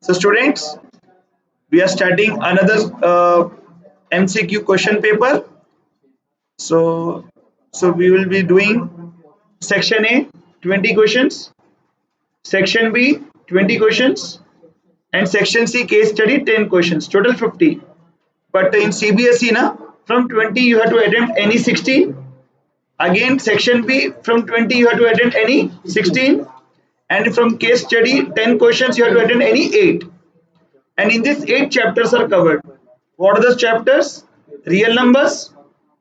So students, we are starting another MCQ question paper. So we will be doing section A 20 questions, section B 20 questions, and section C case study 10 questions, total 50. But in CBSE na, from 20 you have to attempt any 16. Again section B, from 20 you have to attempt any 16, and from case study 10 questions you have to attend any 8. And in this 8 chapters are covered. What are the chapters? Real numbers,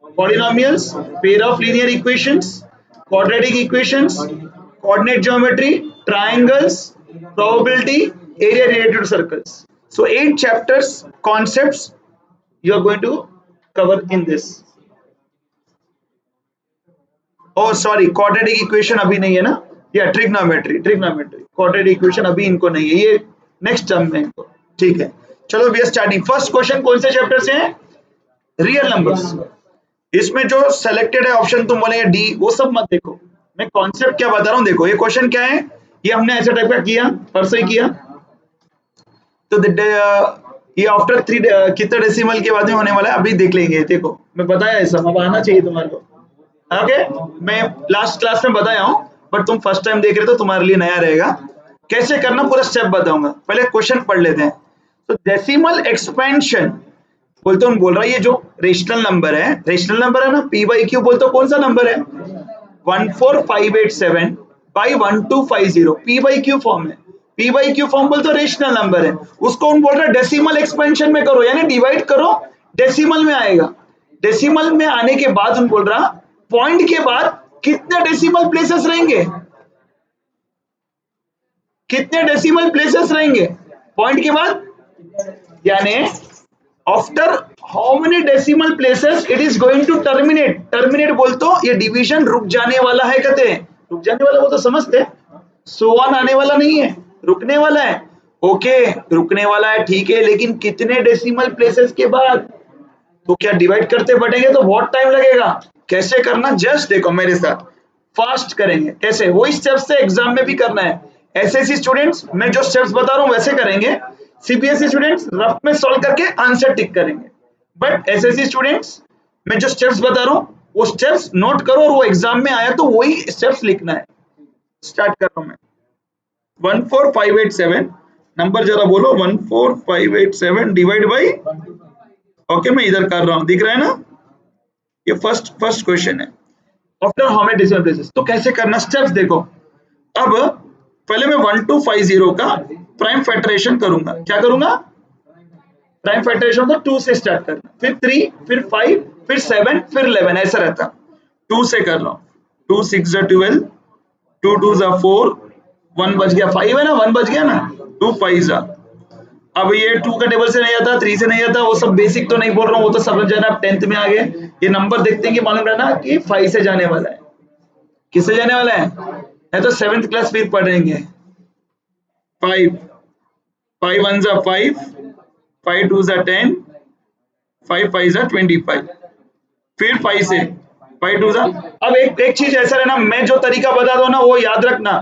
polynomials, pair of linear equations, quadratic equations, coordinate geometry, triangles, probability, area related to circles. So 8 chapters, concepts you are going to cover in this. Oh sorry, quadratic equation अभी नहीं है ना, या trigonometry quadratic equation अभी इनको नहीं है, ये नेक्स्ट टर्म में इनको, ठीक है। चलो we are starting. First question कौन से चैप्टर से है? Real numbers. इसमें जो सेलेक्टेड है ऑप्शन तुम बोलेंगे डी, वो सब मत देखो, मैं कॉन्सेप्ट क्या बता रहा हूँ देखो। ये क्वेश्चन क्या है, ये हमने ऐसे टाइप का किया, परसों ही किया। तो ये आफ्टर 3 कितना डेसिमल के बाद में होने वाला है, अभी देख लेंगे। देखो मैं बताया ऐसा, अब आना चाहिए तुम्हारे को। ओके, मैं लास्ट क्लास में बताया हूं, बट तुम फर्स्ट टाइम देख रहे हो तो तुम्हारे लिए नया रहेगा। कैसे करना पूरा स्टेप बताऊंगा, पहले क्वेश्चन पढ़ लेते हैं। तो डेसिमल एक्सपेंशन बोलते हैं, बोल रहा है ये जो रेशनल नंबर है, रेशनल नंबर है ना, पी बाई क्यू बोलते हो कौन सा नंबर है? 14587 by 1250, P by Q form है। पी बाई क्यू फॉर्म बोलते हो रेशनल नंबर है, उसको हम बोल रहे हैं डेसिमल एक्सपेंशन में करो, यानी डिवाइड करो, डेसिमल में आएगा। डेसिमल में आने के बाद हम बोल रहा पॉइंट के बाद कितने डेसिमल प्लेसेस रहेंगे, कितने डेसिमल प्लेसेस रहेंगे पॉइंट के बाद, यानी after how many decimal places it is going to terminate. Terminate बोलते हो ये डिवीजन रुक जाने वाला है, कहते हैं रुक जाने वाला, वो तो समझते, सो ऑन आने वाला नहीं है, रुकने वाला है। ओके रुकने वाला है, ठीक है, लेकिन कितने डेसिमल प्लेसेस के बाद? तो क्या डिवाइड करते बढ़ेंगे तो बहुत टाइम लगेगा। कैसे करना, जस्ट देखो मेरे साथ, फास्ट करेंगे। कैसे, वही स्टेप्स से एग्जाम में भी करना है। एसएससी स्टूडेंट्स मैं जो स्टेप्स बता रहा हूं वैसे करेंगे, सीबीएसई स्टूडेंट्स रफ में सॉल्व करके आंसर टिक करेंगे। बट एसएससी स्टूडेंट्स मैं जो स्टेप्स बता रहा हूं वो स्टेप्स नोट करो, और वो एग्जाम में आया तो वही स्टेप्स लिखना है। स्टार्ट कर रहा हूं मैं। 14587 नंबर जरा बोलो, 14587 डिवाइड बाई, ओके मैं इधर कर रहा हूं, दिख रहा है ना, ये फर्स्ट क्वेश्चन है। After how many decimal places, तो कैसे करना, स्टेप्स देखो। अब पहले मैं 1250 का प्राइम फैक्टराइजेशन करूंगा। क्या करूंगा? प्राइम फैक्टराइजेशन तो 2 से स्टार्ट करना, फिर 3, फिर 5, फिर 7, फिर 11, ऐसा रहता। 2 से कर रहा हूं, 2 6 12, 2 2 4, 1 बच गया, 5 है ना, 1 बच गया ना, 2 5। अब ये 2 का टेबल से नहीं आता, 3 से नहीं आता, वो सब बेसिक तो नहीं बोल रहा हूँ, वो तो समझ जाना, आप 10th में आ गए। ये नंबर देखते हैं कि मालूम रहना कि 5 से जाने वाला है, किससे जाने वाला है तो 7th क्लास फिर पढ़ेंगे। 5 5 1 5, 5 2 10, 5 5 25, फिर 5 से 5 2। अब एक चीज ऐसा है ना, मैं जो तरीका बता दो ना वो याद रखना।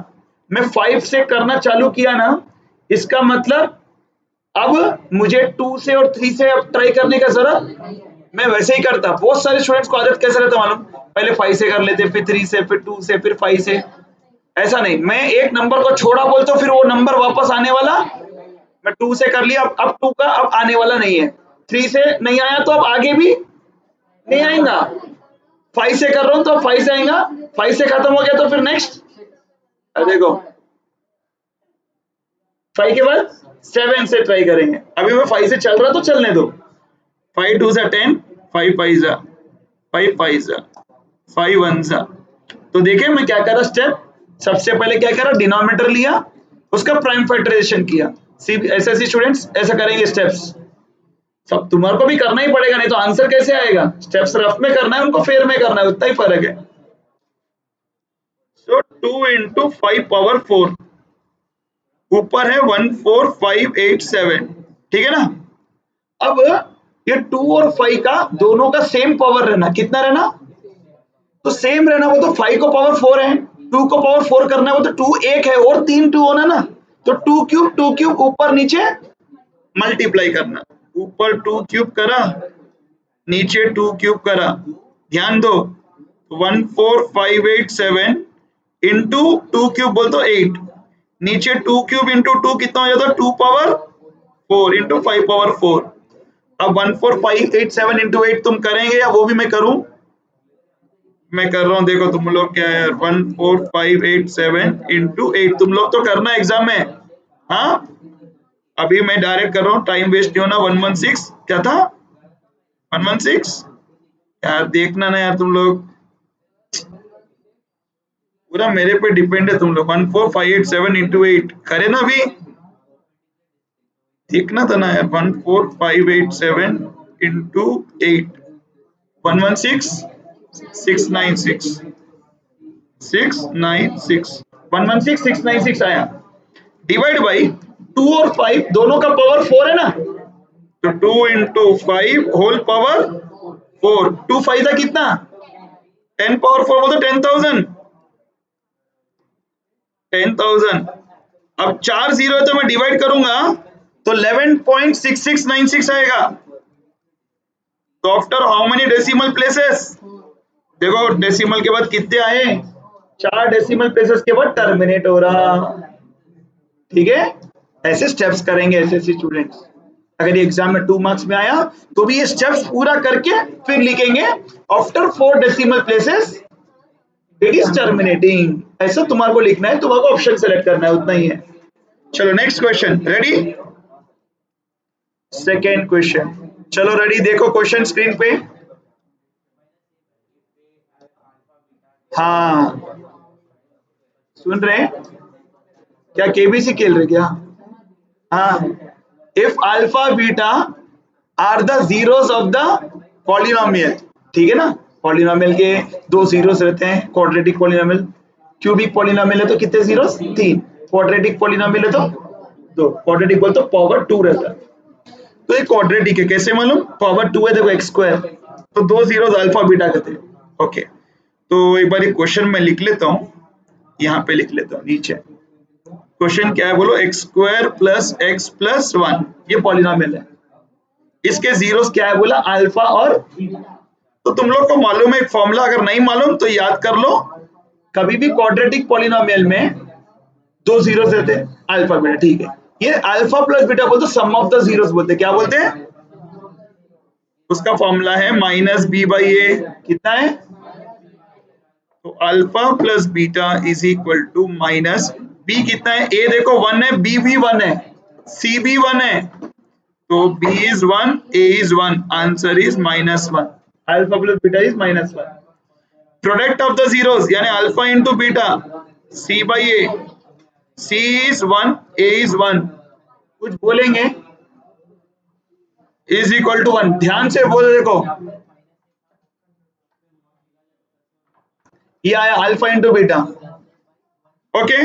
मैं 5 से करना चालू किया ना, इसका मतलब अब मुझे 2 से और 3 से अब ट्राई करने का जरूरत, मैं वैसे ही करता। बहुत सारे स्टूडेंट्स को आदत कैसे रहता मालूम, पहले 5 से कर लेते, फिर 3 से, फिर 2 से, फिर 5 से। ऐसा नहीं, मैं एक नंबर को छोड़ा बोलता हूँ, फिर वो नंबर वापस आने वाला, मैं 2 से कर लिया, अब 2 का अब आने वाला नहीं है, 3 से नहीं आया तो अब आगे भी नहीं आएगा, 5 से कर रहा हूं तो 5 से आएगा, 5 से खत्म हो गया तो फिर नेक्स्ट, देखो 5 के बाद 7 से ट्राई करेंगे। अभी मैं 5 से चल रहा तो चलने दो। 5 2 10, 5 5 5 5 5 1। तो देखिए मैं क्या कर रहा, स्टेप सबसे पहले क्या करा, डिनोमिनेटर लिया, उसका प्राइम फैक्टराइजेशन किया। एसएससी स्टूडेंट्स ऐसा करेंगे स्टेप्स, सब तुम्हारे को भी करना ही पड़ेगा, नहीं तो आंसर कैसे आएगा। स्टेप्स रफ में करना है, उनको फेयर में करना है, उतना ही फर्क है। सो 2 into 5 power 4, ऊपर है 14587, ठीक है ना। अब ये 2 और 5 का दोनों का सेम पावर रहना, कितना रहना, तो सेम रहना। वो तो 5 को पावर 4 है, 2 को पावर 4 करना है, वो तो 2 एक है, और 3 2 होना ना, तो 2 क्यूब ऊपर नीचे मल्टीप्लाई करना, ऊपर 2 क्यूब करा नीचे 2 क्यूब करा, ध्यान दो 14587 इंटू 2 क्यूब बोल तो 8, नीचे 2 क्यूब इंटू 2 कितना हो जाता, 2 पावर 4 इंटू 5 पावर 4। अब 14587 इंटू 8 तुम करेंगे या वो भी मैं करूं? मैं कर रहा हूं, देखो तुम लोग क्या है 14587 इंटू 8 तुम लोग तो करना एग्जाम में, हाँ अभी मैं डायरेक्ट कर रहा हूँ, टाइम वेस्ट नहीं होना। 116 क्या था, 116 यार देखना ना यार, तुम लोग पूरा मेरे पे डिपेंड है, तुम लोग 14587 इंटू 8 करे ना अभी, देखना था ना यार 14587 इंटू 8 116 696 696 116 696 आया, डिवाइड बाई 2 और 5 दोनों का पावर 4 है ना, तो 2 इंटू 5 होल पावर 4, 2 5 था कितना 10 पावर 4 बोल तो 10,000 10,000। अब 4 जीरो है तो मैं डिवाइड करूंगा तो 11.6696 आएगा। तो after how many decimal places, देखो डेसिमल के बाद कितने आए, 4 डेसिमल प्लेसेस के बाद टर्मिनेट हो रहा, ठीक है। ऐसे स्टेप्स करेंगे ऐसे स्टूडेंट्स, अगर ये एग्जाम में 2 मार्क्स में आया तो भी ये स्टेप्स पूरा करके फिर लिखेंगे after 4 decimal places it is terminating, ऐसा तुम्हारे को लिखना है, तुम्हारे को ऑप्शन सेलेक्ट करना है, उतना ही है। चलो next question, ready, second question, चलो रेडी, देखो क्वेश्चन स्क्रीन पे, हाँ सुन रहे हैं क्या, केबीसी खेल रहे क्या, हाँ, if alpha beta are the zeros of the polynomial, ठीक है ना, पॉलिनोमियल के 2 जीरोस रहते हैं, क्वाड्रेटिक पॉलिनोमियल, क्यूबिक पॉलिनोमियल है तो कितने जीरोस 3, क्वाड्रेटिक पॉलिनोमियल है तो 2, क्वाड्रेटिक बोल तो पावर 2 रहता है, तो ये क्वाड्रेटिक है, कैसे मालूम, पावर 2 है, देखो एक्स स्क्वायर, तो 2 जीरोस अल्फा बीटा कहते हैं, ओके। तो एक बार क्वेश्चन में लिख लेता हूं, यहाँ पे लिख लेता हूँ नीचे, क्वेश्चन क्या है बोलो, x square plus x plus 1, ये पॉलिनोमियल है, इसके जीरोस क्या है बोला, अल्फा और बीटा। तो तुम लोग को मालूम है एक फॉर्मूला, अगर नहीं मालूम तो याद कर लो, कभी भी क्वाड्रेटिक पॉलिनोमियल में 2 जीरोस रहते हैं अल्फा बीटा, ठीक है, ये अल्फा प्लस बीटा बोलते सम ऑफ द जीरोस बोलते, क्या बोलते हैं, उसका फॉर्मूला है माइनस बी बाई ए, कितना है, तो alpha plus beta is equal to minus B, कितना है, ए देखो 1 है, बी भी 1 है, सी भी 1 है, तो b is 1, a is 1, answer is -1, alpha plus beta is -1, product of the zeros यानी alpha into beta, c by a, c is 1, a is 1, कुछ बोलेंगे, is equal to 1, ध्यान से बोलो, देखो ये आया alpha into beta, ओके।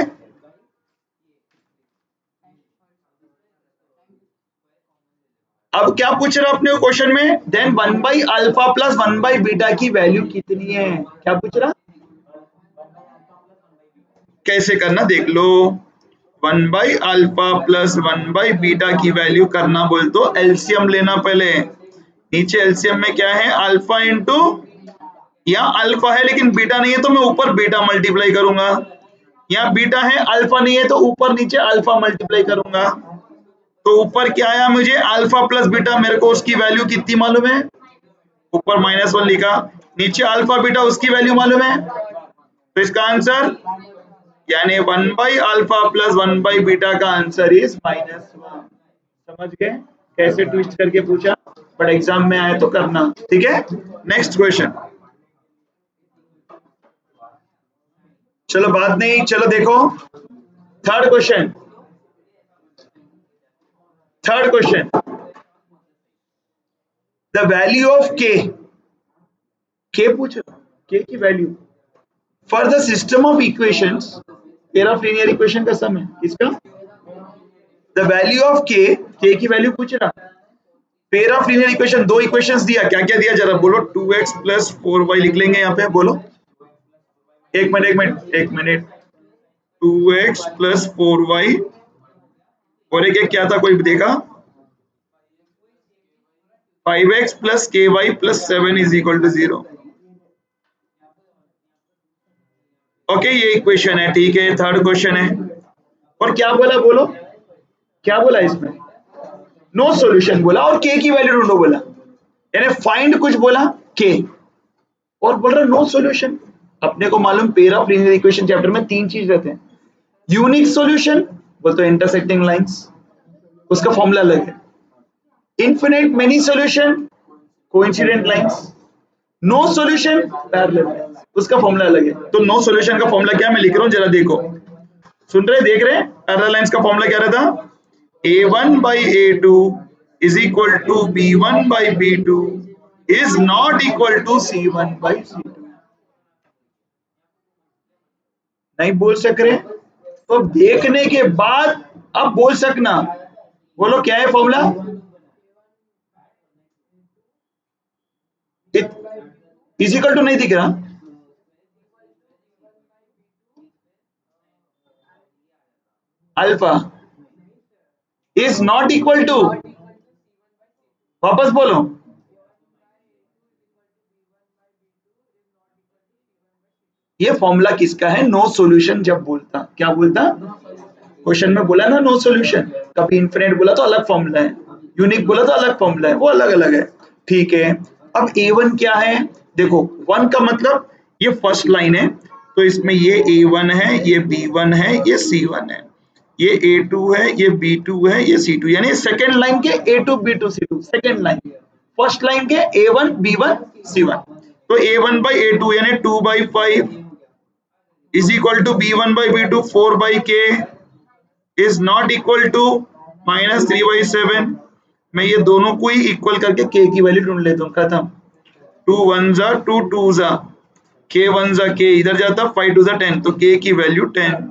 अब क्या पूछ रहा अपने क्वेश्चन में, then 1 by alpha plus 1 by beta की वैल्यू कितनी है, क्या पूछ रहा, कैसे करना देख लो, 1 by alpha plus 1 by beta की वैल्यू करना बोल तो एलसीएम लेना पहले, नीचे एलसीएम में क्या है, अल्फा इंटू, यहाँ अल्फा है लेकिन बीटा नहीं है तो मैं ऊपर बीटा मल्टीप्लाई करूंगा, यहाँ बीटा है अल्फा नहीं है तो ऊपर नीचे अल्फा मल्टीप्लाई करूंगा, तो ऊपर क्या आया मुझे, अल्फा प्लस बीटा, मेरे को उसकी वैल्यू कितनी मालूम है, ऊपर -1 लिखा, नीचे अल्फा बीटा उसकी वैल्यू मालूम है, तो इसका आंसर यानी 1 by alpha plus 1 by beta का आंसर इज -1, समझ गए कैसे ट्विस्ट करके पूछा, बट एग्जाम में आए तो करना, ठीक है। नेक्स्ट क्वेश्चन, चलो बात नहीं, चलो देखो third question, third question, the value of के पूछो, के की value for the system of equations, pair of linear equation का सम है इसका, द वैल्यू ऑफ के की वैल्यू पूछ रहा, pair of linear equation, 2 equations दिया, क्या क्या दिया जरा बोलो, 2x प्लस 4y लिख लेंगे यहाँ पे, बोलो, एक मिनट 2x प्लस 4y और एक क्या था, कोई देखा? 5x plus K Y plus 7 is equal to 0। Okay, ये इक्वेशन है, ठीक है। थर्ड क्वेश्चन है, और क्या बोला, बोलो क्या बोला इसमें? नो सॉल्यूशन बोला, और के की वैल्यू ढूंढो बोला, यानी फाइंड कुछ बोला के, और बोल रहा नो सॉल्यूशन। अपने को मालूम pair of linear equation chapter में तीन चीज रहते हैं, यूनिक सॉल्यूशन बोलते हैं इंटरसेक्टिंग लाइंस, उसका फॉर्मूला अलग है, infinite many solution coincident lines, no solution parallel lines, उसका फॉर्मूला अलग है। तो नो सॉल्यूशन का फॉर्मूला क्या मैं लिख रहा हूं, जरा देखो, सुन रहे, देख रहे? पैरेलल लाइंस का फॉर्मूला क्या रहता? a1 by a2 is equal to b1 by b2 is not equal to c1 by c2। नहीं बोल सक रहे तो देखने के बाद अब बोल सकना, बोलो क्या है फॉर्मूला? इज इक्वल टू नहीं दिख रहा, alpha is not equal to, वापस बोलो, ये फॉर्मूला किसका है? No solution. जब बोलता क्या बोलता, क्वेश्चन में बोला ना नो सॉल्यूशन, कभी इनफिनिट बोला तो अलग फॉर्मूला है, यूनिक बोला तो अलग फॉर्मूला है, वो अलग अलग है, ठीक है। अब a1 क्या है, देखो 1 का मतलब ये फर्स्ट लाइन है, तो इसमें ये a1 है, ये b1 है, ये c1 है, ये a2 है, ये b2 है, ये c2, यानी सेकेंड लाइन के a2 b2 c2, second line, first line के a1 b1 c1। तो a1 by a2 यानी 2 by 5 is equal to b1 by b2 4 by k is not equal to minus 3 by 7। मैं ये दोनों को ही equal करके k की वैल्यू ढूंढ लेता हूँ, खत्म। 2 1 जा 2 2 जा, k 1 जा k इधर जाता, 5 2 जा 10, तो k की वैल्यू 10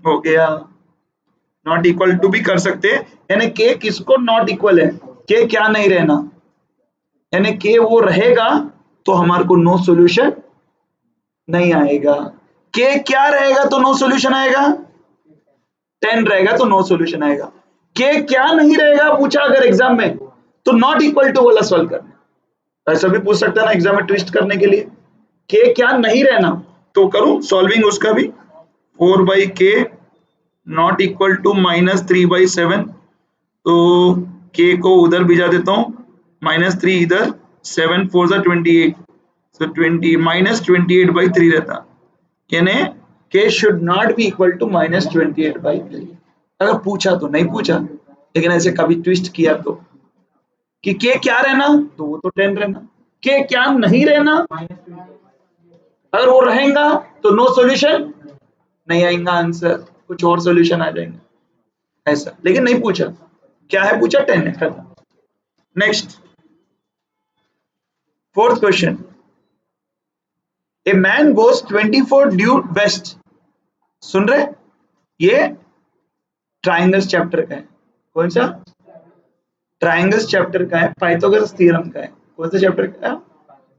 हो गया। नॉट इक्वल टू भी कर सकते हैं, यानी k किसको नॉट इक्वल है, k क्या नहीं रहना, यानी k वो रहेगा तो हमारे को नो सॉल्यूशन नहीं आएगा, k क्या रहेगा तो नो सॉल्यूशन आएगा, 10 रहेगा तो नो सॉल्यूशन आएगा। k क्या नहीं रहेगा पूछा अगर एग्जाम में, तो नॉट इक्वल टू वाला सॉल्व करना, ऐसा भी पूछ सकता है ना एग्जाम में ट्विस्ट करने के लिए, k क्या नहीं रहना, तो करूं सॉल्विंग उसका भी, 4 by K not equal to minus 3 by 7, तो k को उधर भिजा देता हूं, माइनस 3 इधर, 7 4 जा 28, so 20 माइनस 28 बाई 3 रहता, यानी k should not be equal to minus 28 by 3। अगर पूछा तो, नहीं पूछा, लेकिन ऐसे कभी ट्विस्ट किया तो कि k क्या रहना, तो वो तो 10 रहना, k क्या नहीं रहना, अगर वो रहेगा तो नो सॉल्यूशन नहीं आएगा आंसर, कुछ और सॉल्यूशन आ जाएंगे ऐसा, लेकिन नहीं पूछा, क्या है पूछा 10 है, खत्म। Next fourth question, a man goes 24 due west, सुन रहे, ये ट्राइंगल्स चैप्टर का है, कौन सा? ट्राइंगल्स चैप्टर का है, पाइथागोरस थ्योरम का है, कौन सा चैप्टर का?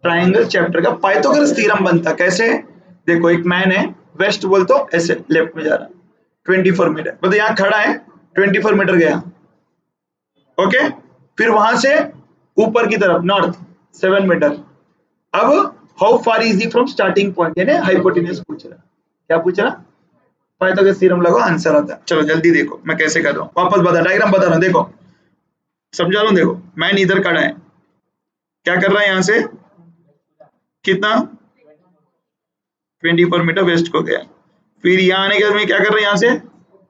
ट्राइंगल चैप्टर का पाइथागोरस थ्योरम बनता कैसे, देखो एक मैन है, वेस्ट बोल तो ऐसे लेफ्ट में जा रहा, 24 मीटर, मतलब यहाँ खड़ा है, 24 मीटर गया, ओके, फिर वहां से ऊपर की तरफ नॉर्थ 7 मीटर, अब how far is he from starting point, यानी हाइपोटेन्यूज पूछ रहा, क्या पूछ रहा, पाइथागोरस थ्योरम लगाओ आंसर आता है। चलो जल्दी देखो मैं कैसे कर रहा हूँ, वापस बता, डायग्राम बता रहा हूँ, देखो समझा रहा हूँ, देखो मैन इधर खड़ा है, क्या कर रहा है, यहाँ से कितना 24 मीटर वेस्ट को गया, फिर यहाँ आने के बाद में क्या कर रहे हैं, यहाँ से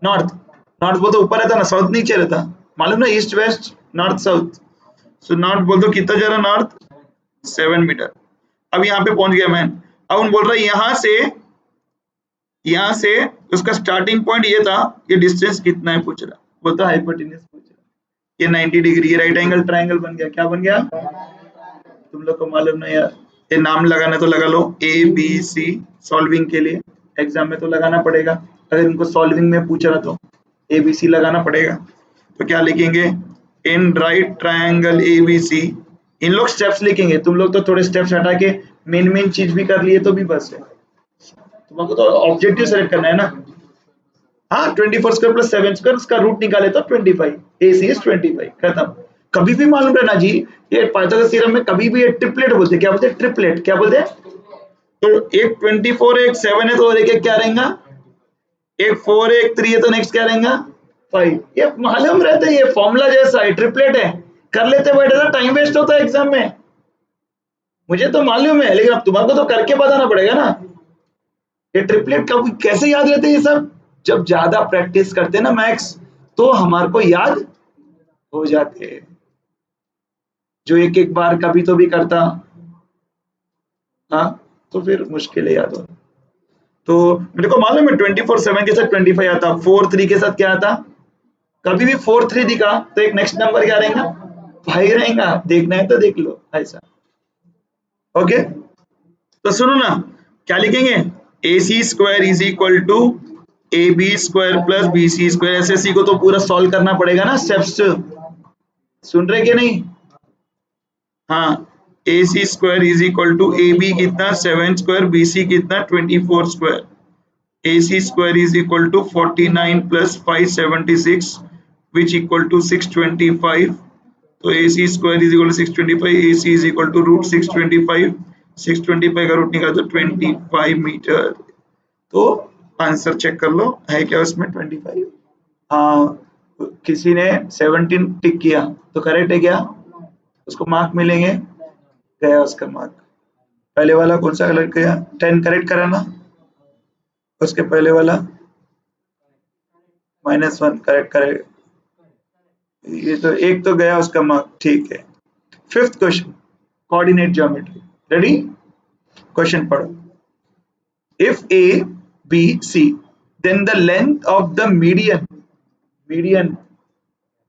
नॉर्थ, नॉर्थ बोल तो ऊपर रहता ना, साउथ नीचे रहता, मालूम ना, east west north south, so north बोल तो कितना जा रहा, नॉर्थ 7 मीटर, अब यहाँ पे पहुंच गया मैन, अब उन बोल रहा है यहाँ से उसका स्टार्टिंग पॉइंट ये था, ये डिस्टेंस कितना है पूछ रहा, बोलता हाइपोटेन्यूज पूछ रहा, ये 90 डिग्री, ये राइट एंगल ट्राइंगल बन गया, क्या बन गया, तुम लोग को मालूम नहीं यार, ये नाम लगाना तो लगा लो, ए बी सी, सॉल्विंग के लिए एग्जाम में तो लगाना पड़ेगा, अगर इनको सॉल्विंग में पूछ रहा तो ए बी सी लगाना पड़ेगा, तो क्या लिखेंगे, in right triangle A B C, इन लोग स्टेप्स लिखेंगे, तुम लोग तो थोड़े स्टेप्स हटा के मेन चीज भी कर लिए तो भी बस है, तुमको तो ऑब्जेक्टिव सेलेक्ट करना है ना, हाँ 24 स्क्वायर प्लस 7 स्क्वायर उसका रूट निकाले तो 25, AC इज 25, खत्म। कभी भी मालूम रहना जी, ये पाइथागोरस थ्योरम में कभी भी ये ट्रिपलेट बोलते हैं, क्या बोलते हैं ट्रिपलेट, क्या बोलते हैं। तो एक 24 एक 7 है तो और एक क्या रहेगा, एक 4 एक 3 है तो नेक्स्ट क्या रहेगा 5। ये मालूम रहता है, ये फॉर्मूला जैसा है, ट्रिपलेट है, कर लेते बैठे ना टाइम वेस्ट होता है एग्जाम में। मुझे तो मालूम है लेकिन अब तुम्हारे को तो करके बताना पड़ेगा ना। ये ट्रिपलेट कब कैसे याद रहते हैं ये सब, जब ज्यादा प्रैक्टिस करते हैं ना मैथ्स तो हमारे को याद हो जाते हैं। जो एक एक बार कभी तो भी करता, हाँ, तो फिर मुश्किल है याद हो। तो मेरे को मालूम है 24/7 के साथ 25 आता, 4/3 के साथ क्या आता, कभी भी 4/3 दिखा तो एक नेक्स्ट नंबर क्या रहेगा 5 रहेगा, देखना है तो देख लो ऐसा। ओके, तो सुनो ना, क्या लिखेंगे, AC square is equal to AB square plus BC square. SSC को तो पूरा सॉल्व करना पड़ेगा ना स्टेप्स, सुन रहे कि नहीं। हाँ, AC square is equal to AB कितना 7 स्क्वायर, BC कितना 24 square, AC square is equal to 49 plus 576 which equal to 625. तो AC square is equal to 625, AC is equal to root 625, 625 का रूट निकाला तो 25 मीटर। तो आंसर चेक कर लो है क्या उसमें 25। हाँ, किसी ने 17 टिक किया तो करेक्ट है क्या, उसको मार्क मिलेंगे, गया उसका मार्क। पहले वाला कौन सा करेक्ट गया, 10 करेक्ट कराना, उसके पहले वाला -1 करेक्ट करेक्ट, ये तो एक तो गया उसका मार्क, ठीक है। Fifth question, coordinate geometry, ready. Question पढ़ो, if A B C then the length of the median, median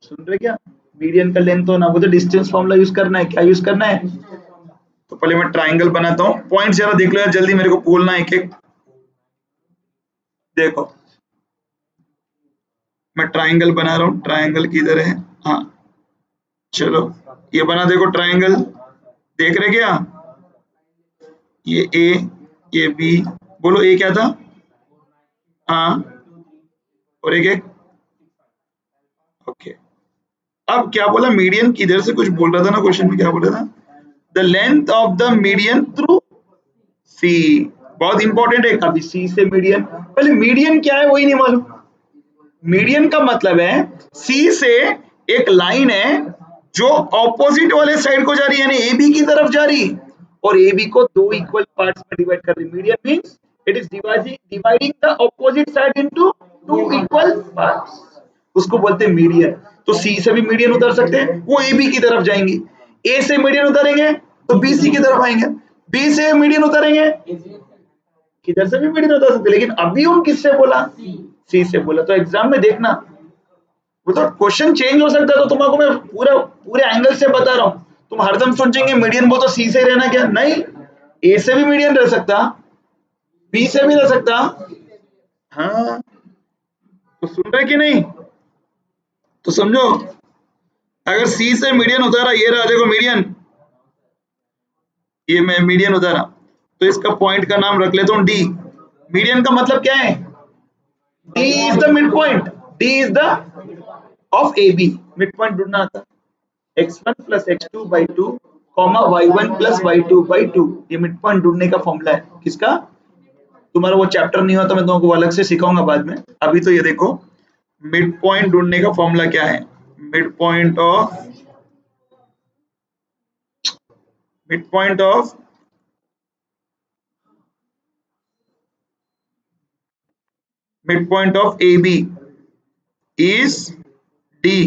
सुन रहे क्या, मीडियन का लेंथ होना, वो तो डिस्टेंस फॉर्मूला यूज करना है, क्या यूज करना है। तो पहले मैं ट्राइंगल बनाता हूँ, पॉइंट जरा देख लो यार जल्दी, मेरे को बोलना एक एक। देखो मैं ट्राइंगल बना रहा हूँ, ट्राइंगल किधर है, हाँ चलो ये बना, देखो ट्राइंगल देख रहे क्या, ये ए, ये बी, बोलो ए क्या था, हाँ, और एक ओके। अब क्या बोला, मीडियन किधर से कुछ बोल रहा था ना क्वेश्चन में, क्या बोल रहा था, the length of the median through C, बहुत इंपॉर्टेंट है, कभी सी से मीडियन, पहले मीडियन क्या है वही नहीं मालूम। मीडियन का मतलब है सी से एक लाइन है जो ऑपोजिट वाले साइड को जा रही है, यानी ए बी की तरफ जा रही, और ए बी को दो इक्वल पार्ट्स में डिवाइड कर रही। Median means it is dividing the opposite side into two equal parts, उसको बोलते हैं मीडियन। तो सी से भी मीडियन उतर सकते हैं, वो ए बी की तरफ जाएंगी, ए से मीडियन उतरेंगे तो बी सी की तरफ आएंगे, बी से मीडियन उतरेंगे, किधर से भी मीडियन उतर सकते, लेकिन अभी हम किससे बोला, सी से बोला। तो एग्जाम में देखना, वो तो क्वेश्चन चेंज हो सकता है, तो तुमको मैं पूरा पूरे एंगल से बता रहा हूँ। तुम हरदम सोचेंगे मीडियन बोल तो सी से ही रहना, क्या नहीं, ए से भी मीडियन रह सकता, बी से भी रह सकता। हाँ, तो सुन रहे कि नहीं, तो समझो, अगर सी से मीडियन उतारा, ये रहा देखो मीडियन, ये मैं मीडियन उतारा, तो इसका पॉइंट का नाम रख लेता हूँ डी। मीडियन का मतलब क्या है, D is the mid point, D is the of A B, mid point ढूंढना आता, x1 plus x2 by 2 comma y1 plus y2 by 2, ये मिड पॉइंट ढूंढने का फॉर्मूला है, किसका, तुम्हारा वो चैप्टर नहीं हुआ तो मैं तुमको अलग से सिखाऊंगा बाद में। अभी तो ये देखो, मिड पॉइंट ढूंढने का फॉर्मूला क्या है, mid point of, mid point of, mid point of A B is D,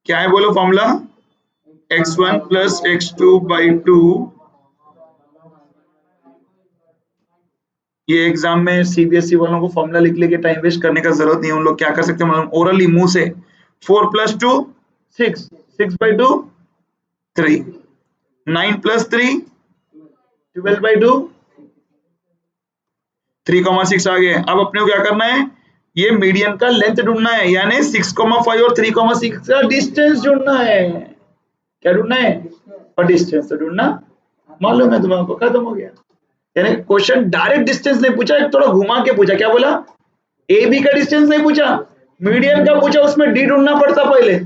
क्या है बोलो formula, x1 plus x2 by 2। ये एग्जाम में सीबीएसई वालों को फॉर्मूला लिख लेके टाइम वेस्ट करने का जरूरत नहीं है, उन लोग क्या कर सकते हैं ओरली मुंह से, 4 प्लस 2 6, 6 बाई 2 3, 9 प्लस 3 12 बाई 2 3,6 आ गए। अब अपने को क्या करना है, ये मीडियन का लेंथ ढूंढना है, यानी 6,5 और 3,6 का डिस्टेंस ढूंढना है, क्या ढूंढना है, और डिस्टेंस तो ढूंढना मालूम है तुम्हारा, खत्म हो गया। यानी क्वेश्चन डायरेक्ट डिस्टेंस नहीं पूछा, एक थोड़ा घुमा के पूछा, क्या बोला, ए बी का डिस्टेंस नहीं पूछा, मीडियन का पूछा, उसमें डी ढूंढना पड़ता पहले,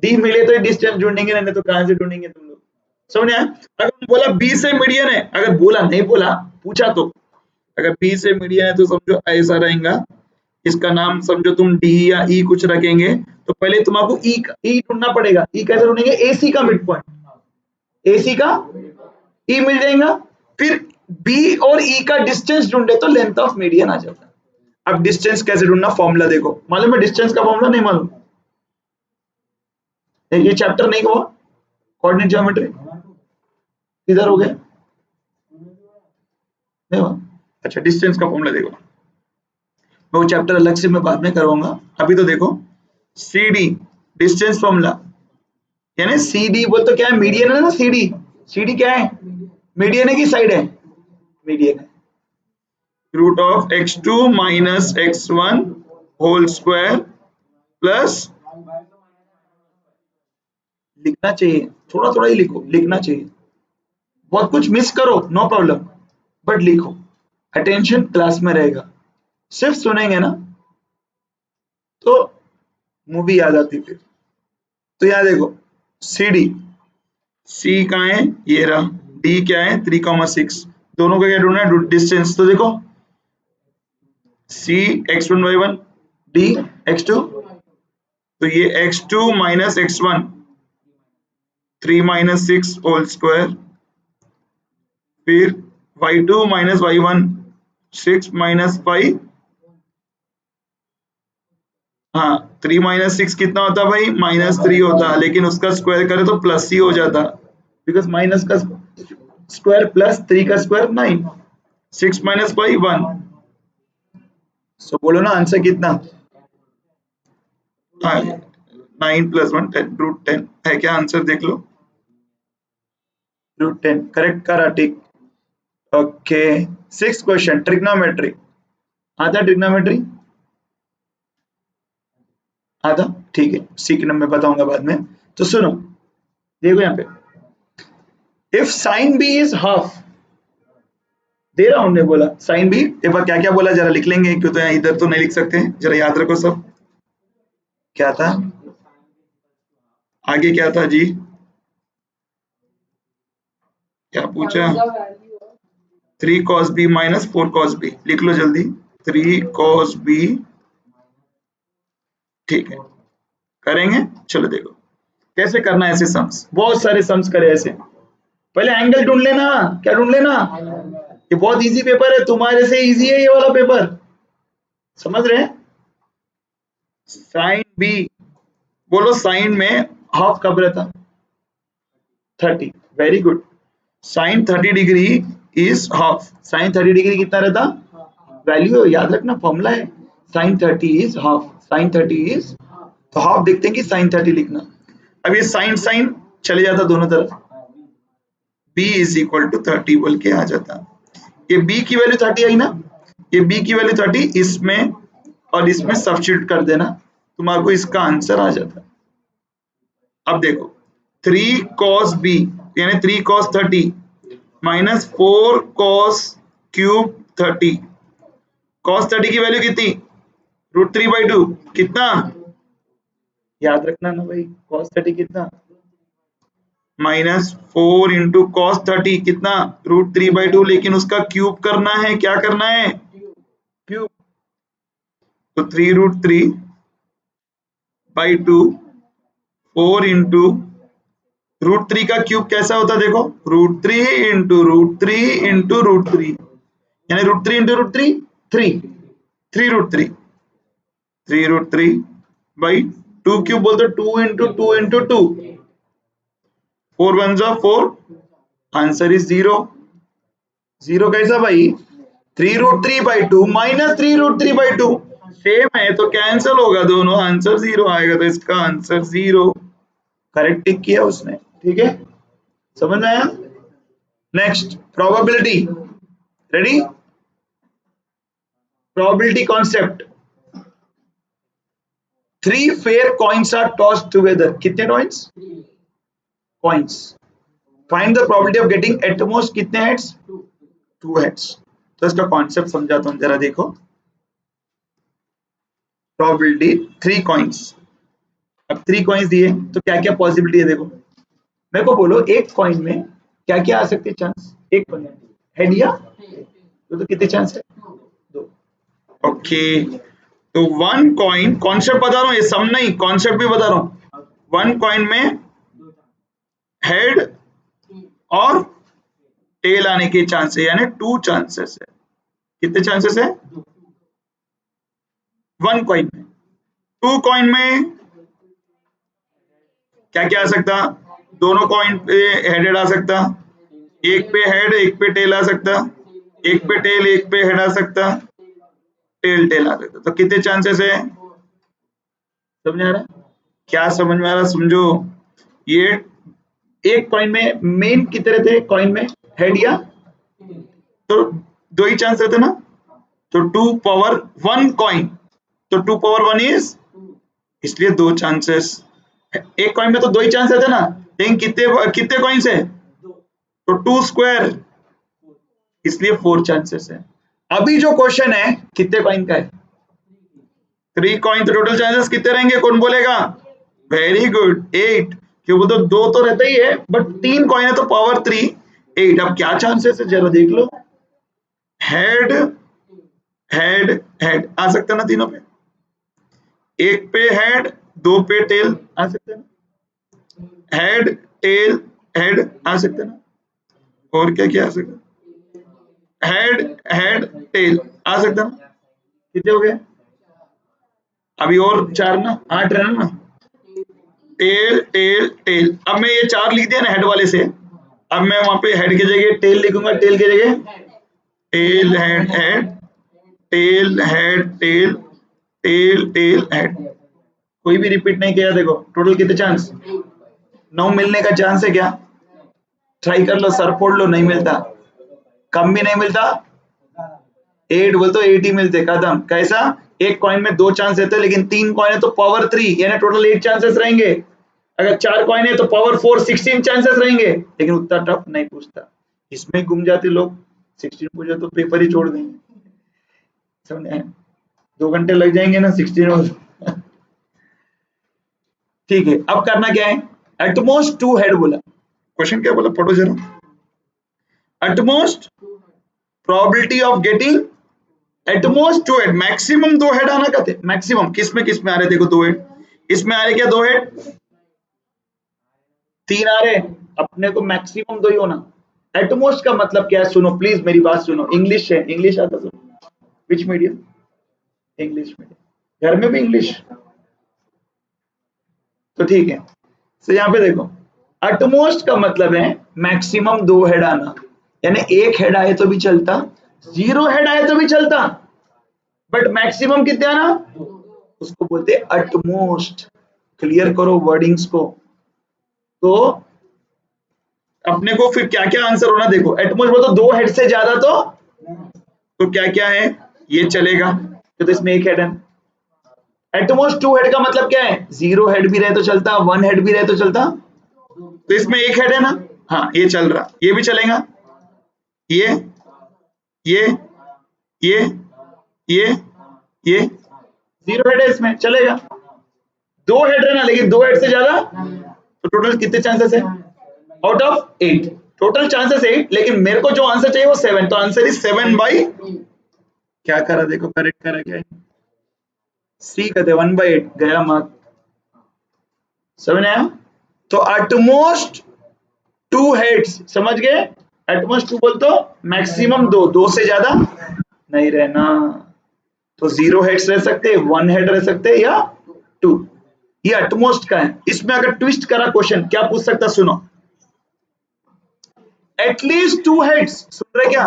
डी मिले तो डिस्टेंस ढूंढेंगे, नहीं तो कहां से ढूंढेंगे तुम लोग, समझ आया। अगर बोला बी से मीडियन है, अगर बोला नहीं बोला पूछा तो, अगर बी से मीडियन है तो समझो ऐसा रहेगा, इसका नाम समझो तुम डी या ई कुछ रखेंगे, तो पहले तुमको ई ढूंढना पड़ेगा, ई कैसे ढूंढेंगे, एसी का मिड पॉइंट, एसी का ई मिल जाएगा, फिर बी और ई का डिस्टेंस ढूंढे तो लेंथ ऑफ मीडियन आ जाता है। अब डिस्टेंस कैसे ढूंढना, फॉर्मूला देखो, मालूम है डिस्टेंस का फॉर्मूला, नहीं मालूम, ये चैप्टर नहीं हुआ, कोऑर्डिनेट ज्योमेट्री किधर हो गया, नहीं हुआ, अच्छा डिस्टेंस का फॉर्मूला देखो, वो चैप्टर अलग से मैं बाद में करवाऊंगा, अभी तो देखो सी डी डिस्टेंस फॉर्मूला, यानी सी डी बोल तो क्या है, मीडियन है ना, सी डी क्या है, मीडियन है की साइड है, मीडियन है, root of x2 minus x1 whole square plus, लिखना चाहिए, थोड़ा थोड़ा ही लिखो, लिखना चाहिए, बहुत कुछ मिस करो नो प्रॉब्लम, बट लिखो, अटेंशन क्लास में रहेगा, सिर्फ सुनेंगे ना तो मूवी याद आती फिर, तो याद देखो सी डी, सी कहाँ है, ये रहा, डी क्या है 3,6, दोनों का क्या ढूंढना है, डिस्टेंस, तो देखो सी x1 डी x2, तो ये x2 minus x1 3 minus 6 whole square, फिर y2 माइनस y1 6 माइनस 5, हाँ 3 माइनस 6 कितना होता भाई, -3 होता, लेकिन उसका स्क्वायर करे तो प्लस ही हो जाता, बिकॉज माइनस का स्क्वायर प्लस 3 का स्क्वायर 9, 6 माइनस 5 1, सो बोलो ना आंसर कितना, हाँ 9 प्लस 1 10, रूट 10 है क्या आंसर, देख लो रूट 10 करेक्ट करा, ठीक, ओके। 6th क्वेश्चन, ट्रिग्नोमेट्री, आता ट्रिग्नोमेट्री, आता, ठीक है, सीखना मैं बताऊंगा बाद में, तो सुनो देखो यहाँ पे, if sine B is half, दे रहा हूं, ने बोला साइन बी, एक बार क्या क्या बोला जरा लिख लेंगे, क्यों तो यहाँ इधर तो नहीं लिख सकते, जरा याद रखो सब, क्या था आगे, क्या था जी, क्या पूछा, 3 cos b minus 4 cos b, लिख लो जल्दी, 3 cos b, ठीक है, करेंगे, चलो देखो कैसे करना है ऐसे सम्स, बहुत सारे सम्स करे ऐसे, पहले एंगल ढूंढ लेना, क्या ढूंढ लेना, ये बहुत इजी पेपर है, तुम्हारे से इजी है ये वाला पेपर, समझ रहे हैं, साइन बी, बोलो साइन में हाफ कब रहता, 30, very good, sine 30 degree is half, sine 30 degree कितना रहता, वैल्यू याद रखना, फॉर्मूला है, sine 30 is half, sine 30 is, तो हाफ देखते हैं कि साइन 30 लिखना, अब ये साइन साइन चले जाता दोनों तरफ, b इज इक्वल टू 30 बोल के आ जाता, ये b की वैल्यू 30 आई ना, ये b की वैल्यू 30 इसमें और इसमें सब्स्टिट्यूट कर देना, तुम्हारे इसका आंसर आ जाता, अब देखो 3 cos b यानी 3 cos 30 minus 4 cos cube 30, cos 30 की वैल्यू कितनी, √3/2, कितना याद रखना ना भाई, cos 30 कितना, -4 इंटू कॉस 30 कितना, √3/2, लेकिन उसका क्यूब करना है, क्या करना है, क्यूब, तो 3√3/2, 4 इंटू √3 का क्यूब कैसा होता देखो, √3 इंटू √3 इंटू √3, यानी √3 इंटू √3 3, 3√3, 3√3/2 क्यूब बोलते 2 इंटू 2 इंटू 2, 4 1 जा 4, आंसर इज 0, 0 कैसा भाई, 3√3/2 माइनस 3√3/2 सेम है तो कैंसिल होगा दोनों, आंसर 0 आएगा, तो इसका आंसर 0, करेक्ट टिक किया उसने, ठीक है, समझ में आया। Next probability, ready, probability concept, 3 fair coins are tossed together, कितने coins, find the probability of getting at most कितने हेड्स, 2 हेड्स, तो इसका कॉन्सेप्ट समझाता हूं, जरा देखो, प्रोबेबिलिटी 3 कॉइन्स। अब 3 कॉइन्स दिए तो क्या क्या पॉसिबिलिटी है देखो, मेरे को बोलो एक कॉइन में क्या क्या आ सकते हैं चांस, एक कॉइन हेड या तो कितने चांस है, 2। ओके, तो वन कॉइन, कॉन्सेप्ट बता रहा हूँ, ये सम नहीं, कॉन्सेप्ट भी बता रहा हूँ। वन कॉइन में हेड और टेल आने के चांस है, यानी 2 चांसेस है। कितने चांसेस है वन कॉइन में। 2 कॉइन में क्या क्या आ सकता, दोनों कॉइन पे हेडेड आ सकता, एक पे हेड एक पे टेल आ सकता, एक पे टेल एक पे हेड आ सकता, टेल टेल आ सकता। तो कितने चांसेस है, समझ आ रहा है, क्या समझ में आ रहा समझो। ये एक कॉइन में मेन कितने थे कॉइन में, हेड या, तो 2 ही चांस रहते ना, तो 2 पावर 1 कॉइन, तो 2 पावर 1 इज, इसलिए 2 चांसेस। एक कॉइन में तो 2 ही चांस रहते ना, लेकिन कितने कितने कॉइन्स है, तो 2 स्क्वायर, इसलिए 4 चांसेस है। अभी जो क्वेश्चन है कितने कॉइन का है, 3 कॉइन, तो टोटल चांसेस कितने रहेंगे, कौन बोलेगा, वेरी गुड 8, क्यों बोलते 2 तो रहता ही है, बट 3 कॉइन है तो पावर 3 8। अब क्या चांसेस है जरा देख लो, हेड हेड हेड आ सकता है ना तीनों पे, एक पे हेड 2 पे टेल आ सकते हैं ना, हेड टेल हेड आ सकते हैं ना, और क्या क्या आ सकता है, हेड हेड टेल आ सकता है ना, कितने हो गए, अभी और 4 ना, 8 रहना ना, टेल टेल टेल। अब मैं ये 4 लिख दिया ना हेड वाले से, अब मैं वहां पे हेड की जगह टेल लिखूंगा, टेल की जगह tail head head, tail head tail, tail tail head, कोई भी रिपीट नहीं किया। देखो टोटल कितने चांस, 9 मिलने का चांस है क्या, ट्राई कर लो, सर फोड़ लो, नहीं मिलता, कम भी नहीं मिलता, 8 बोल तो 8 ही मिलते, खत्म। कैसा, एक कॉइन में 2 चांस रहते हैं, लेकिन 3 कॉइन है तो पावर 3, यानी टोटल 8 चांसेस रहेंगे। अगर 4 कॉइन है तो पावर 4 16 चांसेस रहेंगे, लेकिन उतना टफ नहीं पूछता, इसमें घूम जाते लोग, 16 पूछे तो पेपर ही छोड़ देंगे, समझे, 2 घंटे लग जाएंगे ना 16 में। ठीक है, अब करना क्या है, एटमोस्ट 2 हेड बोला, क्वेश्चन क्या बोला पढ़ो जरा, at most probability of getting at most 2 head, maximum 2 head आना कहते, मैक्सिमम किस में आ रहे, देखो 2 हेड, इसमें आ रहे क्या 2 हेड, 3 आ रहे, अपने को मैक्सिमम 2 ही होना। एटमोस्ट का मतलब क्या है, सुनो प्लीज मेरी बात सुनो, इंग्लिश है, इंग्लिश आता सुनो, विच मीडियम, इंग्लिश मीडियम, घर में भी इंग्लिश, तो ठीक है। तो यहाँ पे देखो, एटमोस्ट का मतलब है मैक्सिमम 2 हेड आना, यानी एक हेड आए तो भी चलता, 0 हेड आए तो भी चलता, बट मैक्सिमम कितने आना, उसको बोलते हैं एटमोस्ट। क्लियर करो वर्डिंग्स को। तो अपने को फिर क्या क्या आंसर होना, देखो एटमोस्ट बोलो तो 2 हेड से ज्यादा, तो क्या क्या है, ये चलेगा, तो इसमें एक हेड है। एटमोस्ट 2 हेड का मतलब क्या है, 0 हेड भी रहे तो चलता, 1 हेड भी रहे तो चलता, तो इसमें एक हेड है ना, हाँ ये चल रहा, ये भी चलेगा, ये ये ये ये ये 0 हेड है, इसमें चलेगा, 2 हेड है ना, लेकिन 2 हेड से ज्यादा, तो टोटल कितने चांसेस है, आउट ऑफ 8, टोटल चांसेस 8, लेकिन मेरे को जो आंसर चाहिए वो 7, तो आंसर इज 7/, क्या करा देखो, करेक्ट करा क्या है, सी कहते 1/8 गया मार्क, समझ आया। तो एटमोस्ट 2 हेड्स, समझ गए, एटमोस्ट 2 बोल तो मैक्सिमम 2, 2 से ज्यादा नहीं रहना, तो 0 हेड्स रह सकते, 1 हेड रह सकते, या 2, ये एटमोस्ट का है। इसमें अगर ट्विस्ट करा क्वेश्चन क्या पूछ सकता, सुनो, एटलीस्ट 2 हेड्स, सुन रहे क्या,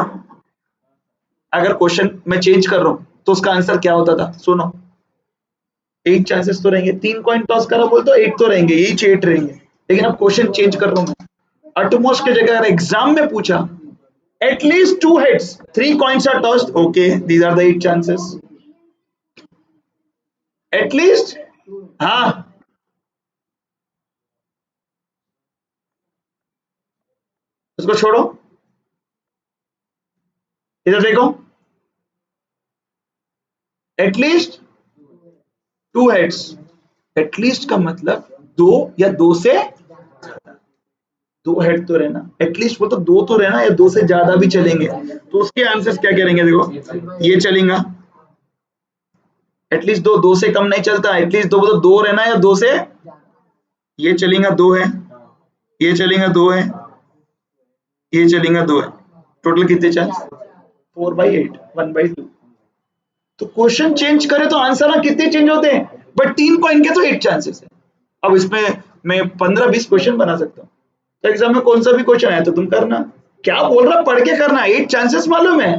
अगर क्वेश्चन मैं चेंज कर रहा हूं तो उसका आंसर क्या होता था, सुनो, 8 चांसेस तो रहेंगे, 3 कॉइन टॉस करा बोल तो 8 तो रहेंगे, यही 8 रहेंगे, लेकिन अब क्वेश्चन चेंज कर रहा हूं मैं, एटमोस्ट की जगह अगर एग्जाम में पूछा at least 2 heads, 3 coins are tossed, okay these are the 8 chances, at least, हाँ उसको छोड़ो, इधर देखो, एटलीस्ट टू हेड्स, एटलीस्ट का मतलब दो या दो से ज्यादा, दो हेड तो रहना एटलीस्ट, वो तो दो तो रहना या दो से ज्यादा भी चलेंगे। तो उसके आंसर्स क्या करेंगे, देखो ये चलेगा एटलीस्ट दो, दो से कम नहीं चलता, एटलीस्ट दो, तो दो रहना या दो से, ये चलेगा दो है, ये चलेगा दो है, ये चलेगा दो है, टोटल कितने चांस, 4/8, 1/2। तो क्वेश्चन चेंज करे तो आंसर ना कितने चेंज होते हैं, बट 3 कॉइन के तो 8 चांसेस है। अब इसमें मैं 15-20 क्वेश्चन बना सकता हूँ, तो एग्जाम में कौन सा भी क्वेश्चन आया तो तुम करना, क्या बोल रहा पढ़ के करना, 8 चांसेस मालूम है,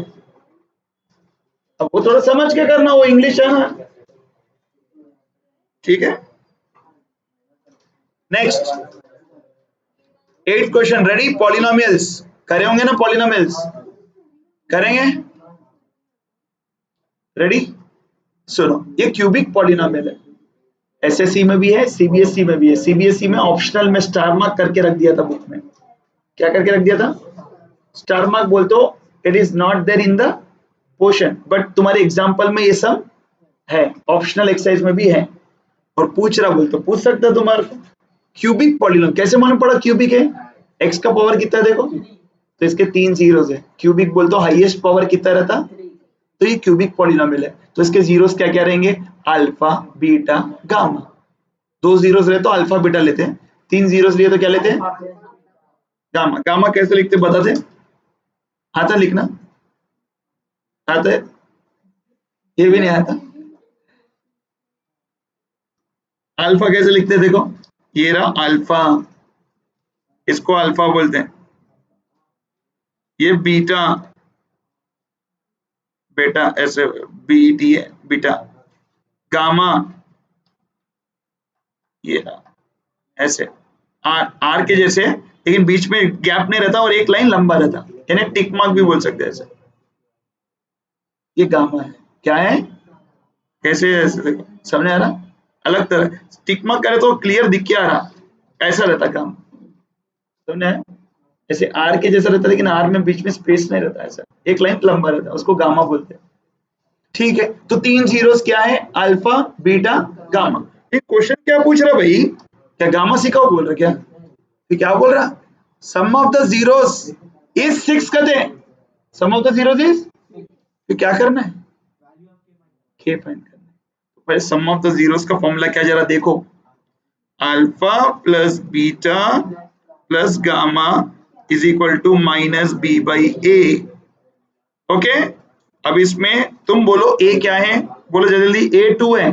अब वो थोड़ा समझ के करना, वो इंग्लिश है ना, ठीक है। Next 8th question, ready, polynomials करे होंगे ना, पॉलिनोमियल्स करेंगे, रेडी, सुनो, ये क्यूबिक पॉलिनोमियल है, एसएससी में भी है, सीबीएसई में भी है। सीबीएसई में ऑप्शनल में स्टार मार्क करके रख दिया था बुक में, क्या करके रख दिया था, स्टार मार्क, बोलते हो it is not there in the portion, but तुम्हारे एग्जाम्पल में ये सब है, ऑप्शनल एक्सरसाइज में भी है, और पूछ रहा बोलते पूछ सकता है तुम्हारे को। क्यूबिक पॉलिनोमियल कैसे मालूम पड़ा क्यूबिक है, एक्स का पावर कितना है देखो, तो इसके 3 जीरोस है, क्यूबिक बोलते हो हाईएस्ट पावर कितना रहता, तो ये क्यूबिक पॉलिनोमियल है, तो इसके जीरोस क्या क्या रहेंगे, अल्फा बीटा गामा, 2 जीरोस रहे तो अल्फा बीटा लेते हैं, 3 जीरोस लिए तो क्या लेते हैं, गामा। गामा कैसे लिखते बताते, आता लिखना, आता है, ये भी नहीं आता, अल्फा कैसे लिखते हैं देखो, ये रहा अल्फा, इसको अल्फा बोलते हैं, ये बीटा, बेटा ऐसे बीटी है बीटा, गामा ये रहा ऐसे, आर आर के जैसे, लेकिन बीच में गैप नहीं रहता और एक लाइन लंबा रहता, यानी टिक मार्क भी बोल सकते हैं ऐसे, ये गामा है, क्या है, कैसे ऐसे देखो, समझ आ रहा, अलग तरह टिक मार्क करे तो क्लियर दिख के आ रहा, ऐसा रहता काम, समझे, ऐसे आर के जैसा रहता, लेकिन आर में बीच में स्पेस नहीं रहता, ऐसा एक लाइन लंबा रहता, उसको गामा बोलते हैं, ठीक है। तो 3 जीरोस क्या है, अल्फा बीटा गामा। ये क्वेश्चन क्या पूछ रहा भाई, क्या गामा सिखाओ बोल रहा क्या, तो क्या बोल रहा, सम ऑफ द जीरोस इज 6 कहते हैं, सम ऑफ द जीरोस इज, तो क्या करना है, के फाइंड करना है, तो पहले सम ऑफ द जीरोस का फॉर्मूला क्या जरा देखो, alpha plus beta plus gamma is equal to minus b by a, okay. अब इसमें तुम बोलो ए क्या है, बोलो जल्दी, ए 2 है,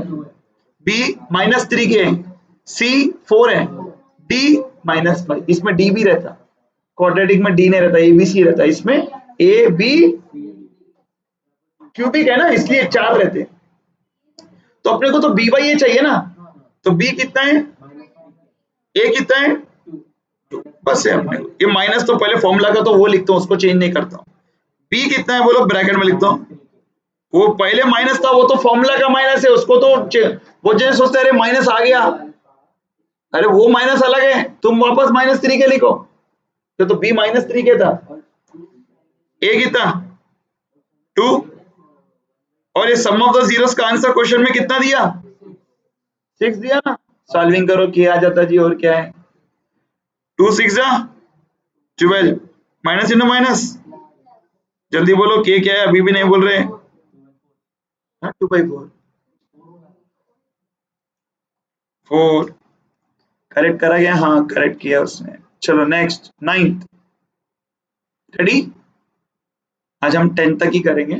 बी -3 के है, सी 4 है, डी -5, इसमें डी भी रहता, क्वाड्रेटिक में डी नहीं रहता, ए बी सी रहता, इसमें ए बी क्यूबिक है ना, इसलिए 4 रहते, तो अपने को तो बी बाई ए चाहिए ना, तो बी कितना है, ए कितना है, बस है अपने को, ये माइनस तो पहले फॉर्मूला का तो वो लिखता हूँ, उसको चेंज नहीं करता हूँ, बी कितना है बोलो, ब्रैकेट में लिखता हूँ, वो पहले माइनस था, वो तो फॉर्मूला का माइनस है, उसको तो वो जैसे सोचते अरे माइनस आ गया, अरे वो माइनस अलग है, तुम वापस -3 के लिखो, तो बी -3 के था, ए कितना 2, और ये सम ऑफ द जीरोस का आंसर क्वेश्चन में कितना दिया, 6 दिया ना, सॉल्विंग करो किया आ जाता जी, और क्या है, 2 6 12, माइनस इंटू माइनस, जल्दी बोलो के क्या है, अभी भी नहीं बोल रहे, 2/4, 4 करेक्ट करा गया, हाँ करेक्ट किया उसने। चलो नेक्स्ट 9th, रेडी, आज हम 10 तक ही करेंगे।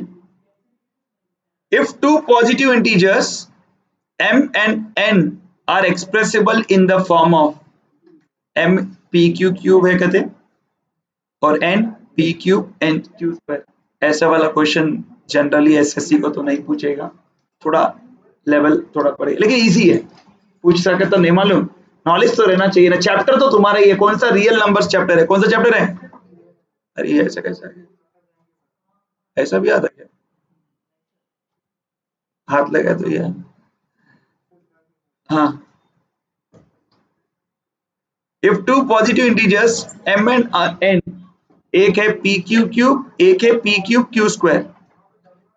If two positive integers m and n are expressible in the form of m p q cube है कहते, और n p cube n q square, ऐसा वाला क्वेश्चन जनरली एसएससी को तो नहीं पूछेगा, थोड़ा लेवल थोड़ा पड़ेगा, लेकिन इजी है, पूछ सके तो नहीं मालूम, नॉलेज तो रहना चाहिए ना, चैप्टर तो तुम्हारा ही है, कौन सा रियल नंबर्स चैप्टर है, कौन सा चैप्टर है, अरे ऐसा कैसा है, ऐसा भी आता क्या, हाथ लगा तो ये, हाँ, if two positive integers m and n, एक है p q क्यूब, एक है p cube q square,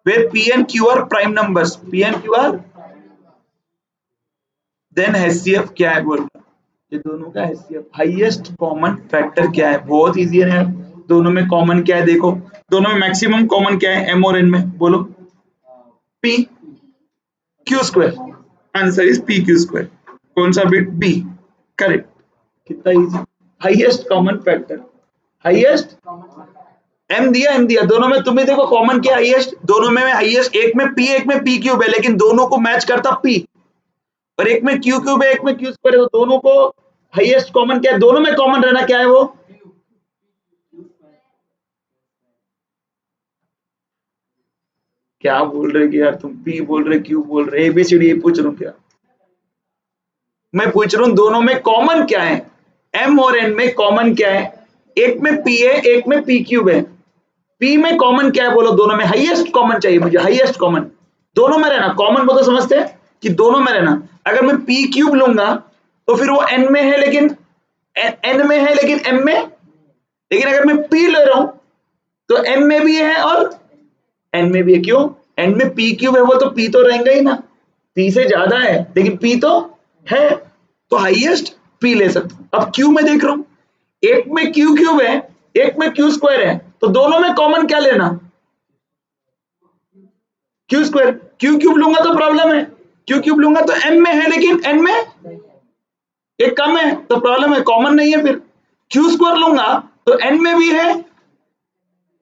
where p and q are prime numbers, p and q are then HCF क्या है बोल रहा, ये दोनों का HCF हाईएस्ट कॉमन फैक्टर क्या है, बहुत इजी है यार। दोनों में कॉमन क्या है देखो, दोनों में मैक्सिमम कॉमन क्या है M और N में, बोलो P Q square, answer is PQ square. कौन सा बिट B, करेक्ट। कितना easy, highest common factor, highest M दिया दोनों में, तुम्हें देखो कॉमन क्या हाईएस्ट, दोनों में हाईएस्ट, एक में P एक में P क्यूब है, लेकिन दोनों को मैच करता P, और एक में Q क्यूब है एक में Q स्क्वायर है, तो दोनों को हाईएस्ट कॉमन क्या है, दोनों में कॉमन रहना क्या है वो, क्या बोल रहे कि यार तुम P बोल रहे Q बोल रहे, ABCD पूछ रहा हूँ क्या, मैं पूछ रहा हूँ दोनों में कॉमन क्या है, M और N में कॉमन क्या है, एक में P है एक में P क्यूब है, P में कॉमन क्या है बोलो, दोनों में हाईएस्ट कॉमन चाहिए मुझे, हाईएस्ट कॉमन, दोनों में रहना, कॉमन बोल तो समझते हैं कि दोनों में रहना। अगर मैं P क्यूब लूंगा तो फिर वो N में है लेकिन N में है लेकिन M में, लेकिन अगर मैं P ले रहा हूं तो M में भी है और N में भी है, क्यों, N में P क्यूब है वो तो P तो रहेगा ही ना, P से ज्यादा है लेकिन P तो है, तो हाईएस्ट P ले सकता हूं। अब Q में देख रहा हूं, एक में Q क्यूब है एक में Q स्क्वायर है, तो दोनों में कॉमन क्या लेना, Q स्क्वायर, Q क्यूब लूंगा तो प्रॉब्लम है, Q क्यूब लूंगा तो M में है लेकिन N में एक कम है तो प्रॉब्लम है, कॉमन नहीं है, फिर Q स्क्वायर लूंगा तो N में भी है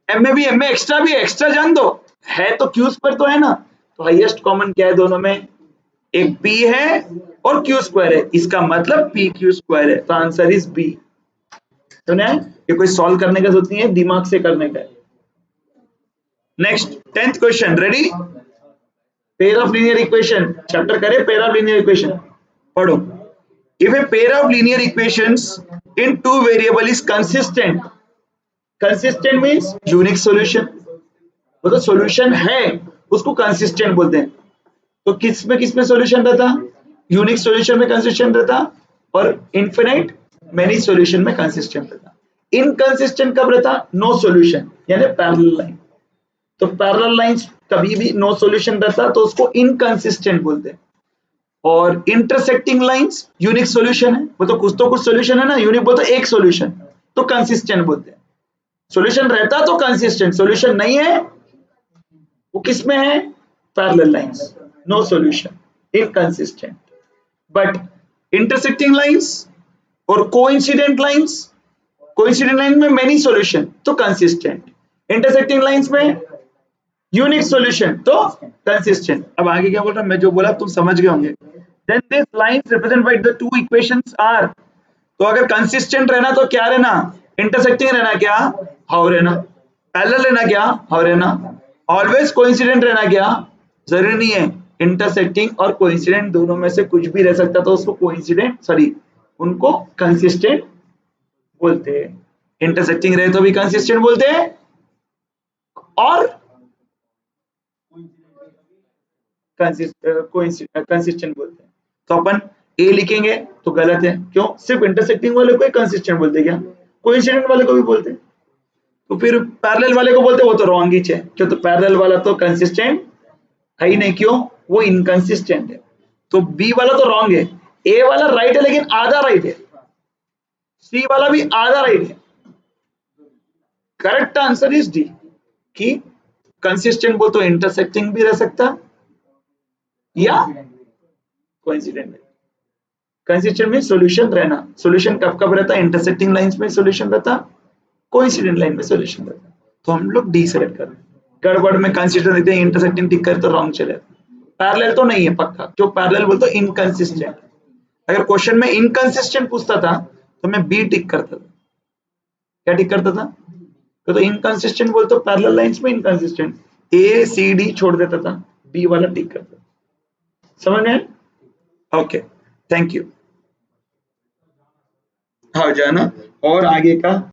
M में भी, M में एक्स्ट्रा भी है, एक्स्ट्रा जान दो, है तो Q स्क्वायर तो है ना, तो हाईएस्ट कॉमन क्या है दोनों में, एक P है और Q स्क्वायर है, इसका मतलब PQ स्क्वायर है, तो आंसर इज B। सुना है, ये कोई सॉल्व करने का जरूरत नहीं है, दिमाग से करने का है। Next 10th question, ready, pair of linear equation, chapter करे पेयर ऑफ लीनियर इक्वेशन, पढ़ो। If a pair of linear equations in two variable is consistent, consistent means unique solution, वो तो सॉल्यूशन है उसको कंसिस्टेंट बोलते हैं, तो किस में सॉल्यूशन रहता, यूनिक सॉल्यूशन में कंसिस्टेंट रहता, और इनफिनिट मेनी सॉल्यूशन में कंसिस्टेंट रहता। इनकंसिस्टेंट कब रहता, नो सॉल्यूशन यानी पैरेलल लाइन, तो पैरेलल लाइंस कभी भी नो सॉल्यूशन रहता तो उसको इनकंसिस्टेंट बोलते हैं, और इंटरसेक्टिंग लाइंस यूनिक सॉल्यूशन है, वो तो कुछ सॉल्यूशन है ना, यूनिक बोलते एक सॉल्यूशन, तो कंसिस्टेंट बोलते हैं। सॉल्यूशन रहता तो कंसिस्टेंट, सॉल्यूशन नहीं है वो किस में है, parallel lines, no solution, inconsistent. But intersecting lines और कोइंसिडेंट लाइंस, कोइंसिडेंट लाइन में मेनी सॉल्यूशन तो कंसिस्टेंट, इंटरसेक्टिंग लाइंस में यूनिक सॉल्यूशन तो कंसिस्टेंट। अब आगे क्या बोल रहा, मैं जो बोला तुम समझ गए होंगे। Then this lines represent by the two equations are, तो अगर कंसिस्टेंट रहना तो क्या रहना, इंटरसेक्टिंग रहना क्या, हाउ रहना, पैरेलल रहना क्या, हाउ रहना, ऑलवेज कोइंसिडेंट रहना क्या, जरूरी नहीं है, इंटरसेक्टिंग और कोइंसिडेंट दोनों में से कुछ भी रह सकता, तो उसको कोइंसिडेंट सॉरी उनको कंसिस्टेंट बोलते हैं, इंटरसेक्टिंग रहे तो भी कंसिस्टेंट बोलते हैं, और कंसिस्टेंट बोलते हैं। तो अपन ए लिखेंगे तो गलत है, क्यों, सिर्फ इंटरसेक्टिंग वाले को कंसिस्टेंट बोलते, क्या कोइंसिडेंट वाले को भी बोलते, तो फिर पैरेलल वाले को बोलते वो तो रॉन्ग ही है, क्यों, तो पैरेलल वाला तो कंसिस्टेंट है ही नहीं, क्यों, वो इनकंसिस्टेंट है, तो बी वाला तो रॉन्ग है, ए वाला राइट है लेकिन आधा राइट है, सी वाला भी आधा राइट है, करेक्ट आंसर इज डी, कि कंसिस्टेंट बोल तो इंटरसेक्टिंग भी रह सकता या कोइंसिडेंट। कंसिस्टेंट में सॉल्यूशन रहना, सॉल्यूशन कब कब रहता है, इंटरसेक्टिंग लाइंस में सॉल्यूशन रहता, कोइंसिडेंट लाइन में सॉल्यूशन रहता, तो हम लोग डी सेलेक्ट कर रहे हैं। गड़बड़ में कंसिस्टेंट देते हैं, इंटरसेक्टिंग टिक करे तो रॉन्ग चले, पैरेलल तो नहीं है पक्का, जो पैरेलल बोलते तो इनकंसिस्टेंट, अगर क्वेश्चन में इनकंसिस्टेंट पूछता था तो मैं बी टिक करता था, क्या टिक करता था, तो इनकंसिस्टेंट बोलते तो पैरेलल लाइंस में इनकंसिस्टेंट, ए सी डी छोड़ देता था, बी वाला टिक करता था, समझ में, ओके थैंक यू। हाँ जाना और आगे का